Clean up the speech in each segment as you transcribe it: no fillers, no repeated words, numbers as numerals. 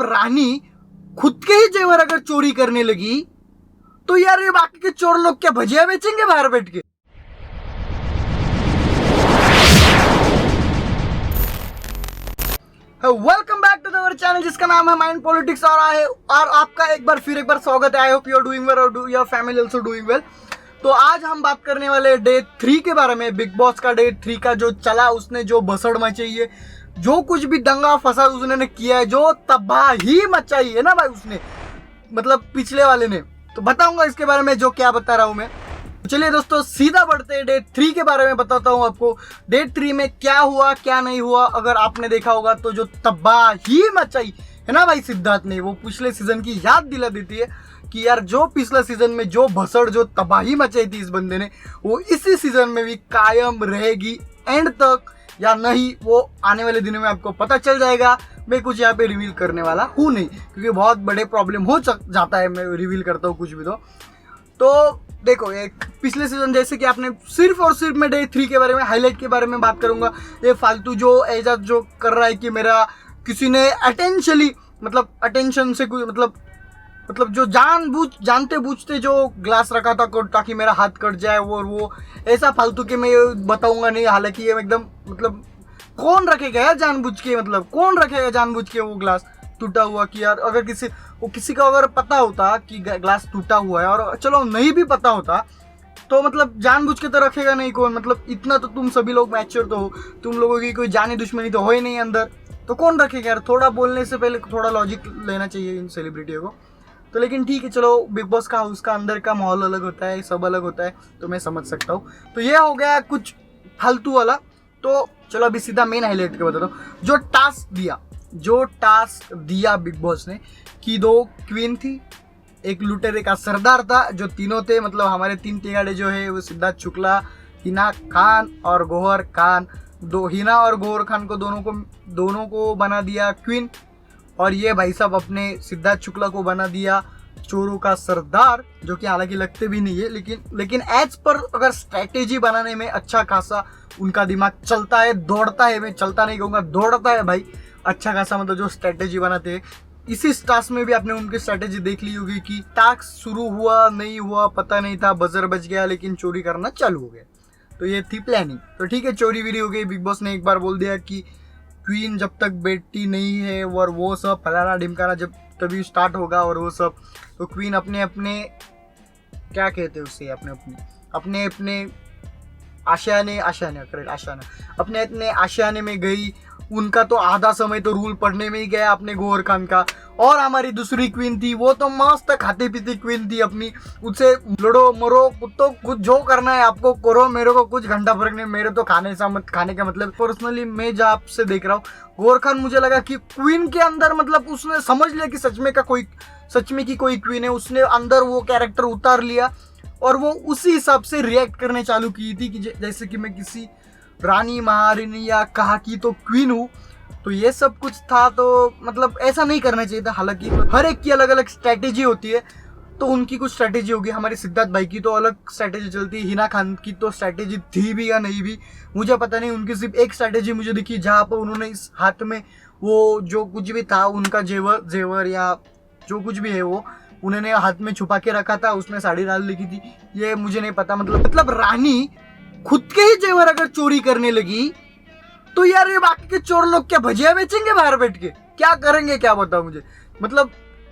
मतलब रानी खुद के ही जेवर अगर चोरी करने लगी तो यार ये बाकी के चोर लोग क्या भजिया बेचेंगे बाहर बैठ के? Welcome back to our channel जिसका नाम है माइंड पॉलिटिक्स और आपका एक बार स्वागत है। I hope you are doing well और your family also doing well. तो आज हम बात करने वाले डे 3 के बारे में। बिग बॉस का डे 3 का जो चला, उसने जो भसड़ मचाई है, जो कुछ भी दंगा फसाद उसने किया है, जो तबाही मचाई है ना भाई उसने, मतलब पिछले वाले ने, तो बताऊंगा इसके बारे में जो क्या बता रहा हूं मैं। चलिए दोस्तों सीधा बढ़ते हैं, डे 3 के बारे में बताता हूं आपको। डे 3 में क्या हुआ क्या नहीं हुआ। अगर आपने देखा होगा तो जो तबाही मचाई है ना भाई सिद्धार्थ ने, वो पिछले सीजन की याद दिला देती है कि यार जो पिछले सीजन में जो भसड़ जो तबाही मचाई थी इस बंदे ने, वो इसी सीजन में भी कायम रहेगी एंड तक या नहीं, वो आने वाले दिनों में आपको पता चल जाएगा। मैं कुछ यहाँ पे रिवील करने वाला हूँ नहीं, क्योंकि बहुत बड़े प्रॉब्लम हो जाता है मैं रिवील करता हूँ कुछ भी। तो देखो, एक पिछले सीजन जैसे कि आपने सिर्फ और सिर्फ मैं डे 3 के बारे में हाईलाइट के बारे में बात करूंगा। ये फालतू जो एजाज जो कर रहा है कि मेरा किसी ने अटेंशन से कुछ मतलब जो जानते बूझते जो ग्लास रखा था ताकि मेरा हाथ कट जाए, वो ऐसा फालतू के मैं बताऊंगा नहीं। हालांकि ये एकदम कौन रखेगा यार जानबूझ के, कौन रखेगा जानबूझ के वो ग्लास टूटा हुआ कि यार अगर किसी को अगर पता होता कि ग्लास टूटा हुआ है, और चलो नहीं भी पता होता तो जानबूझ के तो रखेगा नहीं कौन। इतना तो तुम सभी लोग मैच्योर तो हो, तुम लोगों की कोई जानी दुश्मनी तो हो ही नहीं अंदर, तो कौन रखेगा यार। थोड़ा बोलने से पहले थोड़ा लॉजिक लेना चाहिए इन सेलिब्रिटियों को। तो लेकिन ठीक है, चलो बिग बॉस का हाउस का अंदर का माहौल अलग होता है, सब अलग होता है, तो मैं समझ सकता हूँ। तो ये हो गया कुछ फालतू वाला। तो चलो अभी सीधा मेन हाईलाइट के बताता हूँ। जो टास्क दिया बिग बॉस ने कि 2 क्वीन थी, एक लुटेरे का सरदार था, जो तीनों थे, हमारे 3 तिगाड़े जो है वो सिद्धार्थ शुक्ला, हिना खान और गौहर खान। हिना और गौहर खान को दोनों को बना दिया क्वीन, और ये भाई साहब अपने सिद्धार्थ शुक्ला को बना दिया चोरों का सरदार, जो कि हालांकि लगते भी नहीं है, लेकिन एज पर अगर स्ट्रैटेजी बनाने में अच्छा खासा उनका दिमाग चलता है, दौड़ता है। मैं चलता नहीं कहूँगा, दौड़ता है भाई अच्छा खासा, जो स्ट्रैटेजी बनाते हैं। इसी टास्क में भी आपने उनकी स्ट्रैटेजी देख ली होगी कि टास्क शुरू हुआ नहीं हुआ पता नहीं था, बजर बज गया, लेकिन चोरी करना चालू हो गया। तो ये थी प्लानिंग। तो ठीक है, चोरी वीरी हो गई। बिग बॉस ने एक बार बोल दिया कि क्वीन जब तक बेटी नहीं है और वो सब फलाना ढिमकाना जब तभी स्टार्ट होगा और वो सब, तो क्वीन अपने क्या कहते हैं उससे, अपने आशियाने में गई। उनका तो आधा समय तो रूल पढ़ने में ही गया अपने गौहर खान का। और हमारी दूसरी क्वीन थी, वो तो मस्त खाती पीती क्वीन थी अपनी, उससे लड़ो मरो कुत्तो, कुछ जो करना है आपको करो, मेरे को कुछ घंटा फर्क नहीं, मेरे तो खाने का मतलब। पर्सनली मैं जहाँ आपसे देख रहा हूँ, गौहर खान मुझे लगा कि क्वीन के अंदर उसने समझ लिया कि सच में की कोई क्वीन है, उसने अंदर वो कैरेक्टर उतार लिया और वो उसी हिसाब से रिएक्ट करने चालू की थी कि जैसे कि मैं किसी रानी महारानी या कहा कि तो क्वीन हूँ। तो ये सब कुछ था। तो ऐसा नहीं करना चाहिए था। हालांकि हर एक की अलग अलग स्ट्रैटेजी होती है, तो उनकी कुछ स्ट्रैटेजी होगी। हमारे सिद्धार्थ भाई की तो अलग स्ट्रैटेजी चलती है, हिना खान की तो स्ट्रैटेजी थी भी या नहीं भी मुझे पता नहीं। उनकी सिर्फ एक स्ट्रैटेजी मुझे दिखी, जहाँ पर उन्होंने इस हाथ में वो जो कुछ भी था उनका जेवर या जो कुछ भी है वो उन्होंने हाथ में छुपा के रखा था, उसमें साड़ी डाल लिखी थी, ये मुझे नहीं पता। रानी खुद के ही जेवर अगर चोरी करने लगी तो यार ये बाकी के चोर लोग क्या भजिया बेचेंगे बाहर बैठ के? क्या करेंगे क्या बताओ मुझे।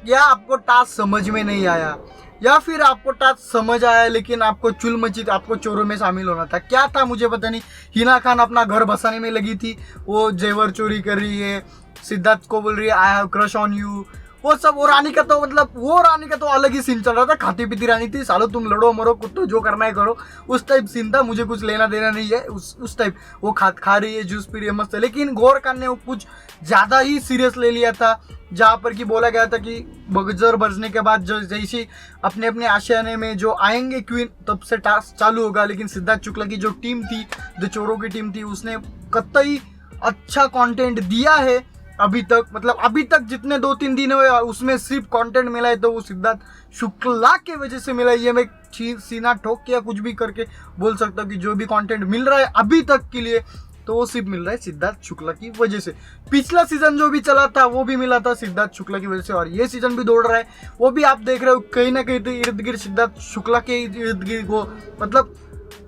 या आपको टास्क समझ में नहीं आया, या फिर आपको टास्क समझ आया लेकिन आपको चुल मची, आपको चोरों में शामिल होना था, क्या था मुझे पता नहीं। हिना खान अपना घर बसाने में लगी थी, वो जेवर चोरी कर रही है, सिद्धार्थ को बोल रही है I have crush on you, वो सब। वो रानी का तो अलग ही सीन चल रहा था, खाती पीती रानी थी, सालो तुम लड़ो मरो कुत्तो जो करना है करो, उस टाइप सीन था। मुझे कुछ लेना देना नहीं है उस टाइप। वो खा रही है, जूस पी रही है, मस्त है। लेकिन गौहर खान ने वो कुछ ज्यादा ही सीरियस ले लिया था, जहाँ पर कि बोला गया था कि बजर बजने के बाद जैसे अपने आशियाने में जो आएंगे क्वीन, तब से टास्क चालू होगा। लेकिन सिद्धार्थ शुक्ला की जो टीम थी, जो चोरों की टीम थी, उसने कतई अच्छा कंटेंट दिया है अभी तक जितने 2-3 दिन हुए उसमें सिर्फ कंटेंट मिला है तो वो सिद्धार्थ शुक्ला के वजह से मिला है। ये मैं सीना ठोक के या कुछ भी करके बोल सकता हूँ कि जो भी कंटेंट मिल रहा है अभी तक के लिए, तो वो सिर्फ मिल रहा है सिद्धार्थ शुक्ला की वजह से। पिछला सीजन जो भी चला था वो भी मिला था सिद्धार्थ शुक्ला की वजह से, और ये सीजन भी दौड़ रहा है वो भी आप देख रहे हो कहीं ना कहीं तो इर्द गिर्द सिद्धार्थ शुक्ला के इर्द गिर्द वो मतलब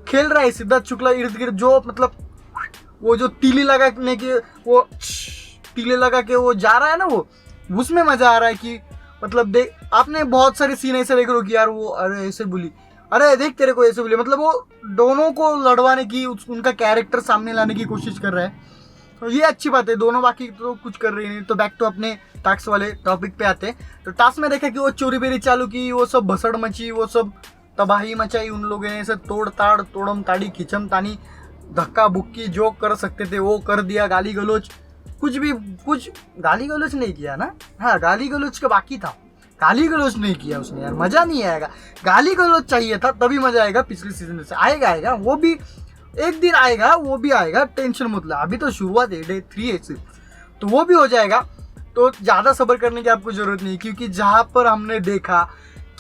खेल रहा है। सिद्धार्थ शुक्ला इर्द गिर्द जो मतलब वो जो तीली लगाने के वो तीले लगा के वो जा रहा है ना, वो उसमें मजा आ रहा है कि मतलब देख आपने बहुत सारे सीन ऐसे देख रहे हो कि यार वो अरे ऐसे बोली, अरे देख तेरे को ऐसे बोली, मतलब वो दोनों को लड़वाने की उनका कैरेक्टर सामने लाने की कोशिश कर रहा है। तो ये अच्छी बात है दोनों, बाकी तो कुछ कर रही नहीं। तो बैक टू अपने टास्क वाले टॉपिक पे आते हैं। तो टास्क में देखा कि वो चोरी बेरी चालू की, वो सब भसड़ मची, वो सब तबाही मचाई उन लोगों ने, ऐसे तोड़म ताड़ी खिंचम तानी धक्का बुक्की जो कर सकते थे वो कर दिया, गाली गलोच कुछ गाली गलोच नहीं किया ना, हाँ गाली गलोच का बाकी था, गाली गलोच नहीं किया उसने यार, मजा नहीं आएगा। गाली गलोच चाहिए था तभी मजा आएगा। पिछले सीजन से आएगा वो भी एक दिन आएगा, वो भी आएगा, टेंशन मत लो, अभी तो शुरुआत है, डे 3 है सिर्फ, तो वो भी हो जाएगा। तो ज़्यादा सब्र करने की आपको ज़रूरत नहीं, क्योंकि जहाँ पर हमने देखा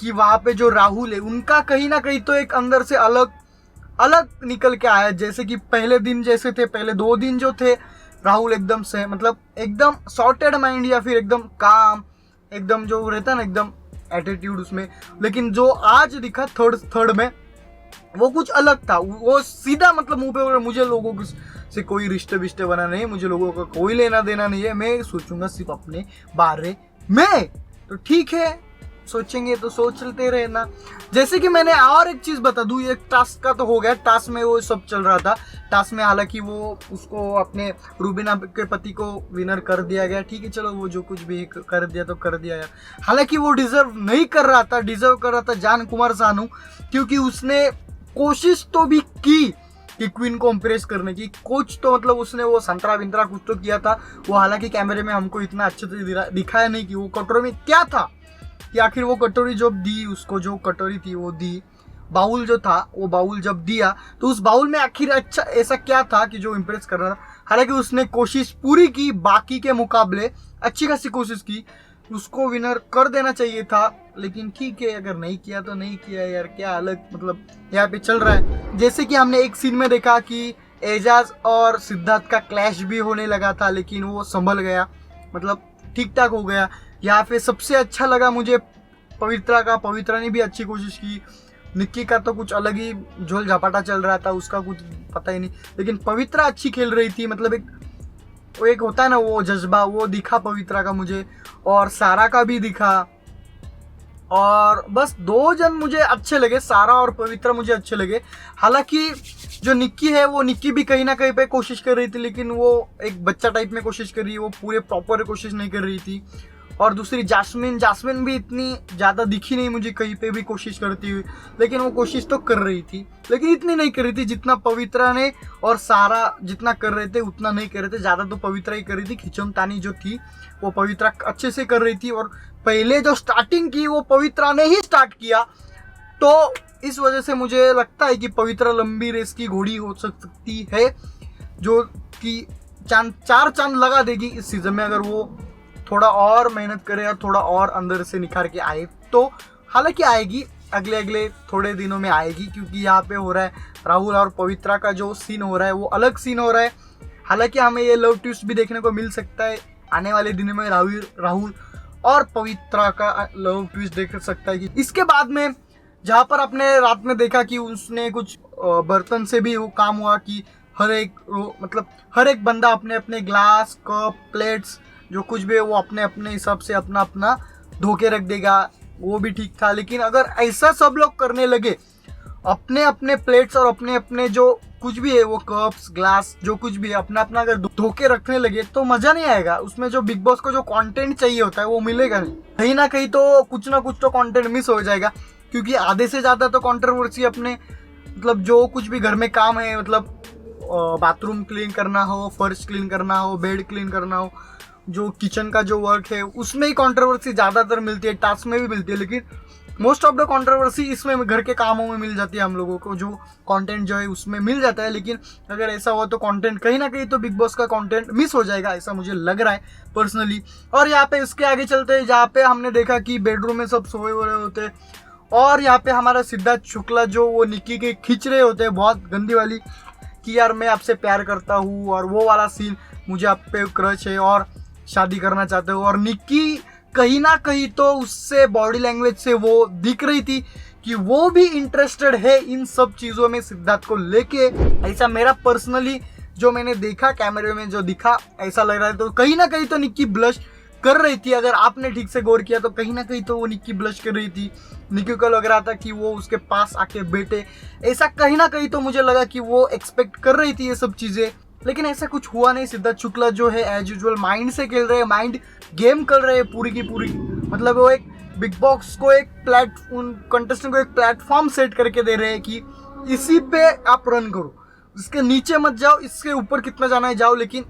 कि वहाँ पे जो राहुल है उनका कहीं ना कहीं तो एक अंदर से अलग निकल के आया। जैसे कि पहले दिन जैसे थे, पहले 2 दिन जो थे राहुल एकदम से मतलब एकदम सॉर्टेड माइंड या फिर एकदम काम, एकदम जो रहता है ना एकदम एटीट्यूड उसमें, लेकिन जो आज दिखा थर्ड में वो कुछ अलग था। वो सीधा मतलब मुंह पे मुझे लोगों से कोई रिश्ते विश्ते बना नहीं, मुझे लोगों का कोई लेना देना नहीं है, मैं सोचूंगा सिर्फ अपने बारे में। तो ठीक है, सोचेंगे तो सोचते रहना। जैसे कि मैंने और एक चीज बता दूं, एक टास्क का तो हो गया, टास्क में वो सब चल रहा था। टास्क में हालांकि वो उसको अपने रूबीना के पति को विनर कर दिया गया, ठीक है चलो वो जो कुछ भी कर दिया तो कर दिया यार। हालांकि वो डिजर्व नहीं कर रहा था, डिजर्व कर रहा था जान कुमार सानू, क्योंकि उसने कोशिश तो भी की कि क्वीन को इम्प्रेस करने की, कुछ तो मतलब उसने वो संतरा विंतरा कुछ तो किया था। वो हालांकि कैमरे में हमको इतना अच्छे से दिखाया नहीं कि वो कटोरे में क्या था, कि आखिर वो कटोरी जब दी उसको, जो कटोरी थी वो दी, बाउल जो था वो बाउल जब दिया तो उस बाउल में आखिर अच्छा ऐसा क्या था कि जो इम्प्रेस कर रहा था। हालांकि उसने कोशिश पूरी की, बाकी के मुकाबले अच्छी खासी कोशिश की, उसको विनर कर देना चाहिए था, लेकिन ठीक है अगर नहीं किया तो नहीं किया यार, क्या अलग मतलब यहाँ पे चल रहा है। जैसे कि हमने एक सीन में देखा कि एजाज और सिद्धार्थ का क्लैश भी होने लगा था, लेकिन वो संभल गया, मतलब ठीक ठाक हो गया। यहाँ पे सबसे अच्छा लगा मुझे पवित्रा का, पवित्रा ने भी अच्छी कोशिश की। निक्की का तो कुछ अलग ही झोल झपाटा चल रहा था, उसका कुछ पता ही नहीं, लेकिन पवित्रा अच्छी खेल रही थी, मतलब एक होता है ना वो जज्बा, वो दिखा पवित्रा का मुझे, और सारा का भी दिखा। और बस 2 जन मुझे अच्छे लगे, सारा और पवित्रा मुझे अच्छे लगे। हालांकि जो निक्की है वो निक्की भी कहीं ना कहीं पे कोशिश कर रही थी, लेकिन वो एक बच्चा टाइप में कोशिश कर रही है, वो पूरे प्रॉपर कोशिश नहीं कर रही थी। और दूसरी जास्मिन भी इतनी ज़्यादा दिखी नहीं मुझे कहीं पे भी कोशिश करती हुई, लेकिन वो कोशिश तो कर रही थी, लेकिन इतनी नहीं कर रही थी जितना पवित्रा ने और सारा जितना कर रहे थे उतना नहीं कर रहे थे। ज़्यादा तो पवित्रा ही कर रही थी, खिचम तानी जो थी वो पवित्रा अच्छे से कर रही थी, और पहले जो स्टार्टिंग की वो पवित्रा ने ही स्टार्ट किया। तो इस वजह से मुझे लगता है कि पवित्रा लंबी रेस की घोड़ी हो सकती है, जो कि 4 चांद लगा देगी इस सीजन में, अगर वो थोड़ा और मेहनत करे और थोड़ा और अंदर से निखार के आए तो। हालांकि आएगी, अगले थोड़े दिनों में आएगी, क्योंकि यहाँ पे हो रहा है राहुल और पवित्रा का जो सीन हो रहा है वो अलग सीन हो रहा है। हालांकि हमें ये लव ट्विस्ट भी देखने को मिल सकता है आने वाले दिनों में, राहुल और पवित्रा का लव ट्विस्ट देख सकता है। कि इसके बाद में जहाँ पर आपने रात में देखा कि उसने कुछ बर्तन से भी वो काम हुआ कि हर एक बंदा अपने अपने ग्लास कप प्लेट्स जो कुछ भी है वो अपने अपने हिसाब से अपना धो के रख देगा, वो भी ठीक था। लेकिन अगर ऐसा सब लोग करने लगे, अपने अपने प्लेट्स और अपने अपने जो कुछ भी है वो कप्स ग्लास जो कुछ भी है अपना अपना अगर धो के रखने लगे तो मजा नहीं आएगा। उसमें जो बिग बॉस को जो कंटेंट चाहिए होता है वो मिलेगा नहीं, कहीं ना कहीं तो कुछ ना कुछ तो कंटेंट मिस हो जाएगा। क्योंकि आधे से ज्यादा तो कंट्रोवर्सी अपने मतलब जो कुछ भी घर में काम है, मतलब बाथरूम क्लीन करना हो, फर्श क्लीन करना हो, बेड क्लीन करना हो, जो किचन का जो वर्क है उसमें ही कंट्रोवर्सी ज़्यादातर मिलती है, टास्क में भी मिलती है, लेकिन मोस्ट ऑफ द कंट्रोवर्सी इसमें घर के कामों में मिल जाती है हम लोगों को, जो कंटेंट जो है उसमें मिल जाता है। लेकिन अगर ऐसा हुआ तो कंटेंट कहीं ना कहीं तो बिग बॉस का कंटेंट मिस हो जाएगा, ऐसा मुझे लग रहा है पर्सनली। और यहाँ पे इसके आगे चलते हैं, जहाँ पे हमने देखा कि बेडरूम में सब सोए हो रहे होते और यहाँ पे हमारा सिद्धार्थ शुक्ला जो वो निक्की के खींच रहे होते हैं बहुत गंदी वाली, कि यार मैं आपसे प्यार करता हूँ और वो वाला सीन, मुझे आप पे क्रश है और शादी करना चाहते हो। और निक्की कहीं ना कहीं तो उससे बॉडी लैंग्वेज से वो दिख रही थी कि वो भी इंटरेस्टेड है इन सब चीज़ों में सिद्धार्थ को लेके। ऐसा मेरा पर्सनली जो मैंने देखा कैमरे में जो दिखा ऐसा लग रहा है। तो कहीं ना कहीं तो निक्की ब्लश कर रही थी, अगर आपने ठीक से गौर किया तो कहीं ना कहीं तो वो निक्की ब्लश कर रही थी। निक्की को लग रहा था कि वो उसके पास आके बैठे, ऐसा कहीं ना कहीं तो मुझे लगा कि वो एक्सपेक्ट कर रही थी ये सब चीज़ें, लेकिन ऐसा कुछ हुआ नहीं। सिद्धार्थ शुक्ला जो है एज यूजुअल माइंड से खेल रहे हैं, माइंड गेम कर रहे हैं पूरी की पूरी। मतलब वो एक बिग बॉस को एक प्लेटफॉर्म, कंटेस्टेंट को एक प्लेटफॉर्म सेट करके दे रहे हैं कि इसी पे आप रन करो, इसके नीचे मत जाओ, इसके ऊपर कितना जाना है जाओ, लेकिन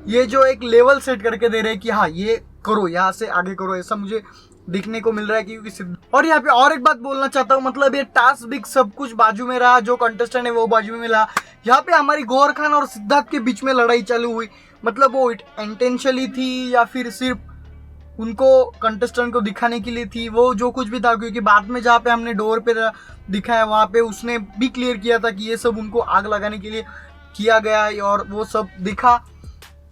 ये जो एक लेवल सेट करके दे रहे हैं कि हाँ ये करो, यहाँ से आगे करो, ऐसा मुझे देखने को मिल रहा है। क्योंकि और यहाँ पे और एक बात बोलना चाहता हूँ, मतलब ये टास्क बिग सब कुछ बाजू में रहा, जो कंटेस्टेंट है वो बाजू में मिला। यहाँ पे हमारी गौहर खान और सिद्धार्थ के बीच में लड़ाई चालू हुई, मतलब वो इंटेंशनली थी या फिर सिर्फ उनको कंटेस्टेंट को दिखाने के लिए थी, वो जो कुछ भी था। क्योंकि बाद में जहाँ पे हमने डोर पे दिखाया वहाँ पे उसने भी क्लियर किया था कि ये सब उनको आग लगाने के लिए किया गया है और वो सब दिखा।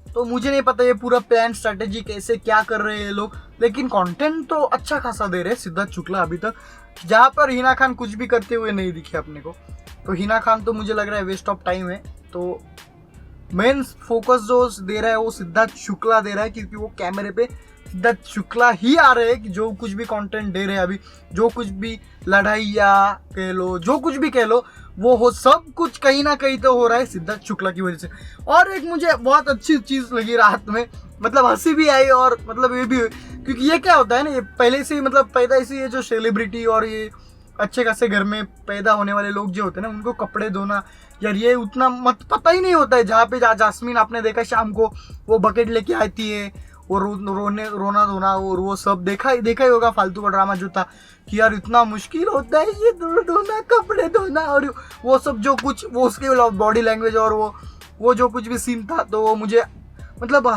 तो मुझे नहीं पता ये पूरा प्लान स्ट्रेटेजी कैसे क्या कर रहे हैं ये लोग, लेकिन कंटेंट तो अच्छा खासा दे रहे हैं सिद्धार्थ शुक्ला अभी तक, जहाँ पर हिना खान कुछ भी करते हुए नहीं दिखे अपने को। तो हिना खान तो मुझे लग रहा है वेस्ट ऑफ टाइम है। तो मेन फोकस जो दे रहा है वो सिद्धार्थ शुक्ला दे रहा है, क्योंकि वो कैमरे पे सिद्धार्थ शुक्ला ही आ रहे हैं कि जो कुछ भी कंटेंट दे रहे हैं अभी, जो कुछ भी लड़ाई या कह लो, जो कुछ भी कह लो, वो हो सब कुछ कहीं ना कहीं तो हो रहा है सिद्धार्थ शुक्ला की वजह से। और एक मुझे बहुत अच्छी चीज़ लगी रात में, मतलब हंसी भी आई और मतलब ये भी, क्योंकि ये क्या होता है ना, ये पहले से ही मतलब पैदा से ये जो सेलिब्रिटी और ये अच्छे खासे घर में पैदा होने वाले लोग जो होते हैं ना, उनको कपड़े धोना यार ये उतना पता ही नहीं होता है। जहाँ पे जास्मीन आपने देखा शाम को वो बकेट लेके आती है, वो रोना धोना और वो सब देखा ही होगा फालतू का ड्रामा जो था कि यार इतना मुश्किल होता है ये धोना, कपड़े धोना और वो सब जो कुछ वो उसके बॉडी लैंग्वेज और वो जो कुछ भी सीन था, तो वो मुझे मतलब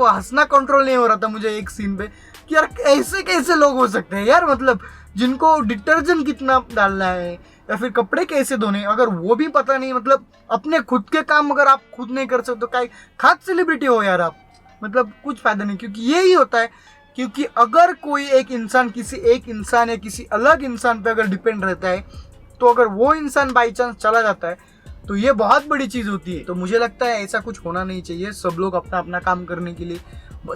हंसना कंट्रोल नहीं हो रहा था मुझे एक सीन पे कि यार ऐसे कैसे लोग हो सकते हैं यार, मतलब जिनको डिटर्जेंट कितना डालना है या फिर कपड़े कैसे धोने, अगर वो भी पता नहीं, मतलब अपने खुद के काम अगर आप खुद नहीं कर सकते तो क्या खास सेलिब्रिटी हो यार आप, मतलब कुछ फायदा नहीं। क्योंकि यही होता है, क्योंकि अगर कोई एक इंसान किसी एक इंसान या किसी अलग इंसान पे अगर डिपेंड रहता है, तो अगर वो इंसान बाई चांस चला जाता है तो ये बहुत बड़ी चीज़ होती है। तो मुझे लगता है ऐसा कुछ होना नहीं चाहिए। सब लोग अपना अपना काम करने के लिए,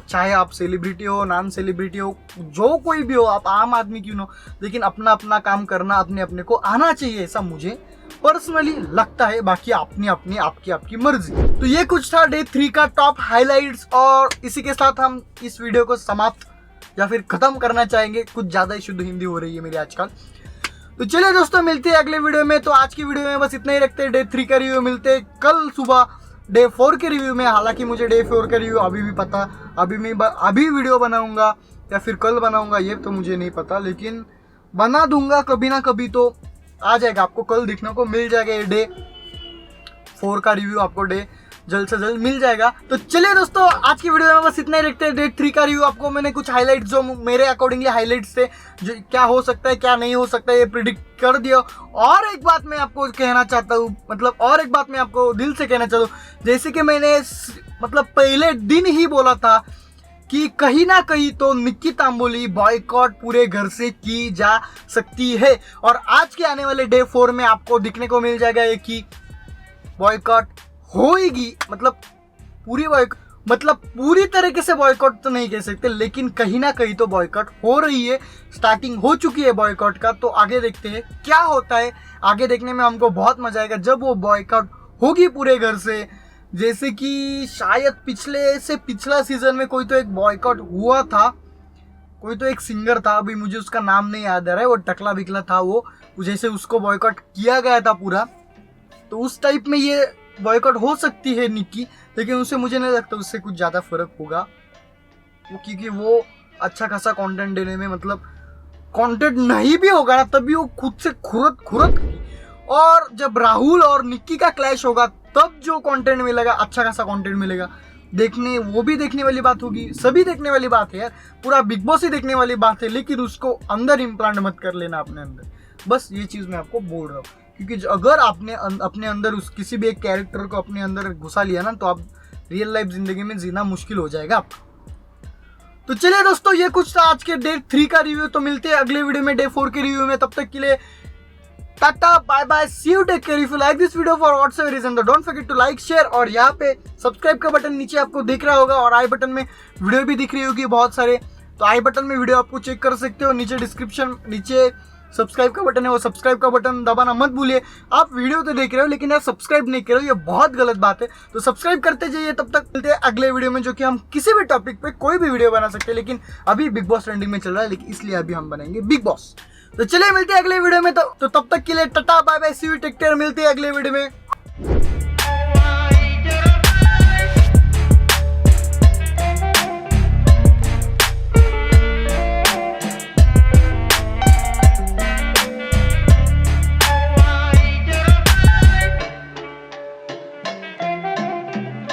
चाहे आप सेलिब्रिटी हो, नॉन सेलिब्रिटी हो, जो कोई भी हो, आप आम आदमी क्यों ना हो, लेकिन अपना अपना काम करना अपने अपने को आना चाहिए, ऐसा मुझे पर्सनली लगता है। बाकी अपनी अपनी आपकी मर्जी। तो ये कुछ था डे 3 का टॉप हाइलाइट्स, और इसी के साथ हम इस वीडियो को समाप्त या फिर खत्म करना चाहेंगे। कुछ ज़्यादा ही शुद्ध हिंदी हो रही है मेरी आजकल। तो चलिए दोस्तों, मिलते हैं अगले वीडियो में। तो आज की वीडियो में बस इतना ही रखते हैं। डे 3 का रिव्यू मिलते हैं कल सुबह डे 4 के रिव्यू में। हालांकि मुझे डे 4 का रिव्यू अभी भी पता, अभी वीडियो बनाऊंगा या फिर कल बनाऊंगा ये तो मुझे नहीं पता, लेकिन बना दूंगा कभी ना कभी, तो आ जाएगा, आपको कल देखने को मिल जाएगा। ये डे 4 का रिव्यू आपको जल्द से जल्द मिल जाएगा। तो चलिए दोस्तों, आज की वीडियो में बस इतना ही रखते हैं। डे 3 का रिव्यू आपको मैंने कुछ हाइलाइट्स जो मेरे अकॉर्डिंगली हाइलाइट्स थे, जो क्या हो सकता है क्या नहीं हो सकता है ये प्रिडिक्ट कर दिया। और एक बात मैं आपको कहना चाहता हूँ, मतलब और एक बात मैं आपको दिल से कहना चाहता हूँ, जैसे कि मैंने मतलब पहले दिन ही बोला था कि कहीं ना कहीं तो निक्की तांबोली बॉयकॉट पूरे घर से की जा सकती है। और आज के आने वाले डे 4 में आपको दिखने को मिल जाएगा ये कि बॉयकॉट होएगी। मतलब पूरी तरीके से बॉयकॉट तो नहीं कह सकते, लेकिन कहीं ना कहीं तो बॉयकॉट हो रही है, स्टार्टिंग हो चुकी है बॉयकॉट का। तो आगे देखते हैं क्या होता है। आगे देखने में हमको बहुत मजा आएगा जब वो बॉयकॉट होगी पूरे घर से। जैसे कि शायद पिछला सीजन में कोई तो एक बॉयकॉट हुआ था, कोई तो एक सिंगर था, अभी मुझे उसका नाम नहीं याद आ रहा है, वो टकला बिकला था, वो जैसे उसको बॉयकॉट किया गया था पूरा। तो उस टाइप में ये बॉयकॉट हो सकती है निक्की, लेकिन उससे मुझे नहीं लगता उससे कुछ ज़्यादा फर्क होगा, क्योंकि वो अच्छा खासा कंटेंट देने में, मतलब कंटेंट नहीं भी होगा ना तभी वो खुद से खुरत। और जब राहुल और निक्की का क्लैश होगा तब जो कंटेंट मिलेगा, अच्छा खासा कंटेंट मिलेगा वो भी देखने वाली बात होगी, सभी देखने वाली बात है यार, पूरा बिग बॉस ही देखने वाली बात है। लेकिन उसको अंदर इम्प्लांट मत कर लेना अपने अंदर, बस ये चीज़ मैं आपको बोल रहा हूँ। क्योंकि अगर आपने अपने अंदर उस किसी भी एक कैरेक्टर को अपने अंदर घुसा लिया ना, तो आप रियल लाइफ जिंदगी में जीना मुश्किल हो जाएगा आपका। तो चलिए दोस्तों, ये कुछ था आज के डे 3 का रिव्यू। तो मिलते हैं अगले वीडियो में डे 4 के रिव्यू में। तब तक के लिए tata, bye bye, see you, take care. If you like this video for whatever reason, तो don't forget to like, share, और यहाँ पे सब्सक्राइब का बटन नीचे आपको दिख रहा होगा और आई बटन में वीडियो भी दिख रही होगी बहुत सारे। तो आई बटन में वीडियो आपको चेक कर सकते हो। नीचे डिस्क्रिप्शन नीचे सब्सक्राइब का बटन है, वो सब्सक्राइब का बटन दबाना मत भूलिए। आप वीडियो तो देख रहे हो लेकिन आप सब्सक्राइब नहीं कर रहे हो, ये बहुत गलत बात है। तो सब्सक्राइब करते जाइए। तब तक मिलते हैं अगले वीडियो में, जो कि हम किसी भी टॉपिक पे कोई भी वीडियो बना सकते हैं। लेकिन अभी बिग बॉस ट्रेंडिंग में चल रहा है, लेकिन इसलिए अभी हम बनाएंगे बिग बॉस। तो चलिए मिलते हैं अगले वीडियो में। तो तब तक के लिए tata, bye bye, see you, take care. मिलते हैं अगले वीडियो में।